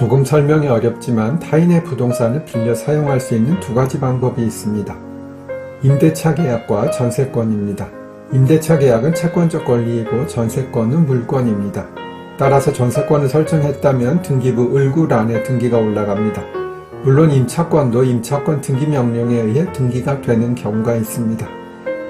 조금 설명이 어렵지만 타인의 부동산을 빌려 사용할 수 있는 두 가지 방법이 있습니다. 임대차 계약과 전세권입니다. 임대차 계약은 채권적 권리이고 전세권은 물권입니다. 따라서 전세권을 설정했다면 등기부 을구란에 등기가 올라갑니다. 물론 임차권도 임차권 등기 명령에 의해 등기가 되는 경우가 있습니다.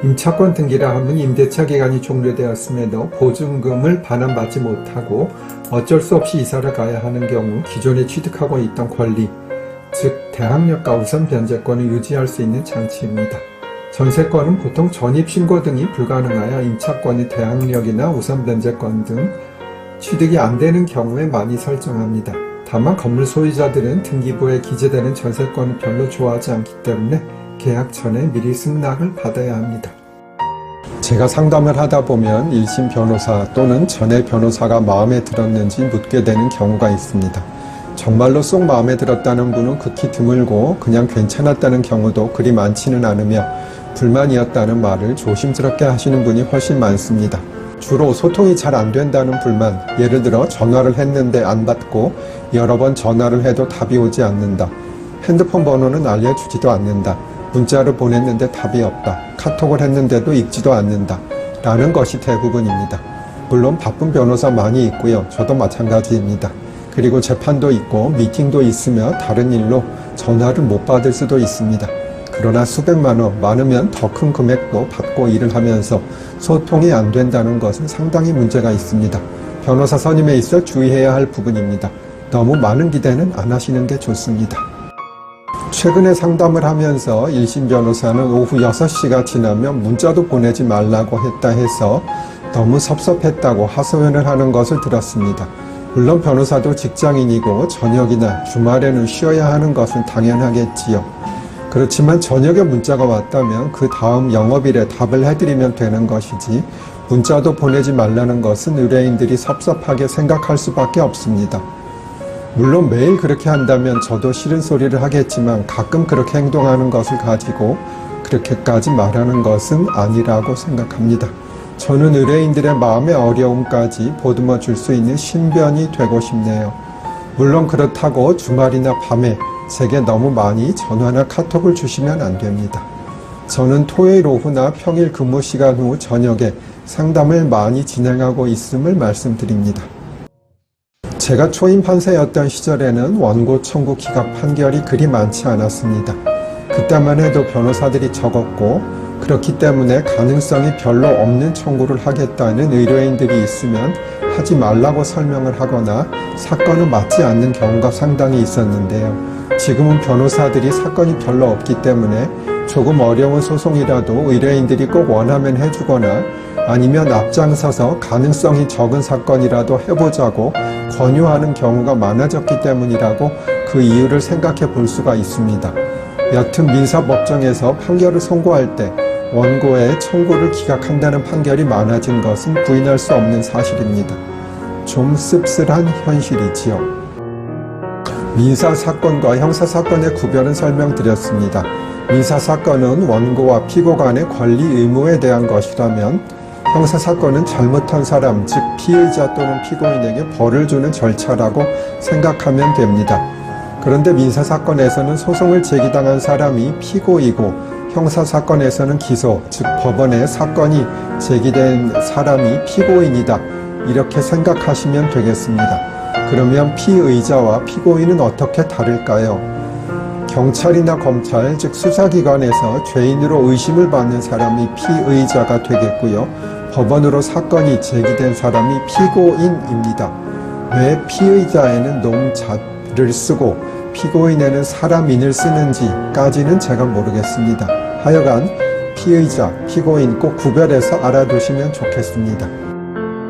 임차권 등기라 하면 임대차 기간이 종료되었음에도 보증금을 반환받지 못하고 어쩔 수 없이 이사를 가야 하는 경우 기존에 취득하고 있던 권리, 즉 대항력과 우선 변제권을 유지할 수 있는 장치입니다. 전세권은 보통 전입신고 등이 불가능하여 임차권의 대항력이나 우선 변제권 등 취득이 안 되는 경우에 많이 설정합니다. 다만 건물 소유자들은 등기부에 기재되는 전세권을 별로 좋아하지 않기 때문에 계약 전에 미리 승낙을 받아야 합니다. 제가 상담을 하다 보면 1심 변호사 또는 전에 변호사가 마음에 들었는지 묻게 되는 경우가 있습니다. 정말로 쏙 마음에 들었다는 분은 극히 드물고 그냥 괜찮았다는 경우도 그리 많지는 않으며 불만이었다는 말을 조심스럽게 하시는 분이 훨씬 많습니다. 주로 소통이 잘 안 된다는 불만, 예를 들어 전화를 했는데 안 받고 여러 번 전화를 해도 답이 오지 않는다. 핸드폰 번호는 알려주지도 않는다. 문자를 보냈는데 답이 없다. 카톡을 했는데도 읽지도 않는다. 라는 것이 대부분입니다. 물론 바쁜 변호사 많이 있고요. 저도 마찬가지입니다. 그리고 재판도 있고 미팅도 있으며 다른 일로 전화를 못 받을 수도 있습니다. 그러나 수백만 원, 많으면 더 큰 금액도 받고 일을 하면서 소통이 안 된다는 것은 상당히 문제가 있습니다. 변호사 선임에 있어 주의해야 할 부분입니다. 너무 많은 기대는 안 하시는 게 좋습니다. 최근에 상담을 하면서 1심 변호사는 오후 6시가 지나면 문자도 보내지 말라고 했다 해서 너무 섭섭했다고 하소연을 하는 것을 들었습니다. 물론 변호사도 직장인이고 저녁이나 주말에는 쉬어야 하는 것은 당연하겠지요. 그렇지만 저녁에 문자가 왔다면 그 다음 영업일에 답을 해드리면 되는 것이지 문자도 보내지 말라는 것은 의뢰인들이 섭섭하게 생각할 수밖에 없습니다. 물론 매일 그렇게 한다면 저도 싫은 소리를 하겠지만 가끔 그렇게 행동하는 것을 가지고 그렇게까지 말하는 것은 아니라고 생각합니다. 저는 의뢰인들의 마음의 어려움까지 보듬어 줄 수 있는 신변이 되고 싶네요. 물론 그렇다고 주말이나 밤에 제게 너무 많이 전화나 카톡을 주시면 안 됩니다. 저는 토요일 오후나 평일 근무 시간 후 저녁에 상담을 많이 진행하고 있음을 말씀드립니다. 제가 초임 판사였던 시절에는 원고 청구 기각 판결이 그리 많지 않았습니다. 그때만 해도 변호사들이 적었고 그렇기 때문에 가능성이 별로 없는 청구를 하겠다는 의뢰인들이 있으면 하지 말라고 설명을 하거나 사건은 맞지 않는 경우가 상당히 있었는데요. 지금은 변호사들이 사건이 별로 없기 때문에 조금 어려운 소송이라도 의뢰인들이 꼭 원하면 해주거나 아니면 앞장서서 가능성이 적은 사건이라도 해보자고 권유하는 경우가 많아졌기 때문이라고 그 이유를 생각해 볼 수가 있습니다. 여튼 민사법정에서 판결을 선고할 때 원고의 청구를 기각한다는 판결이 많아진 것은 부인할 수 없는 사실입니다. 좀 씁쓸한 현실이지요. 민사사건과 형사사건의 구별은 설명드렸습니다. 민사사건은 원고와 피고 간의 권리 의무에 대한 것이라면 형사사건은 잘못한 사람, 즉 피의자 또는 피고인에게 벌을 주는 절차라고 생각하면 됩니다. 그런데 민사사건에서는 소송을 제기당한 사람이 피고이고 형사사건에서는 기소, 즉 법원에 사건이 제기된 사람이 피고인이다. 이렇게 생각하시면 되겠습니다. 그러면 피의자와 피고인은 어떻게 다를까요? 경찰이나 검찰, 즉 수사기관에서 죄인으로 의심을 받는 사람이 피의자가 되겠고요. 법원으로 사건이 제기된 사람이 피고인입니다. 왜 피의자에는 놈자를 쓰고 피고인에는 사람인을 쓰는지까지는 제가 모르겠습니다. 하여간 피의자, 피고인 꼭 구별해서 알아두시면 좋겠습니다.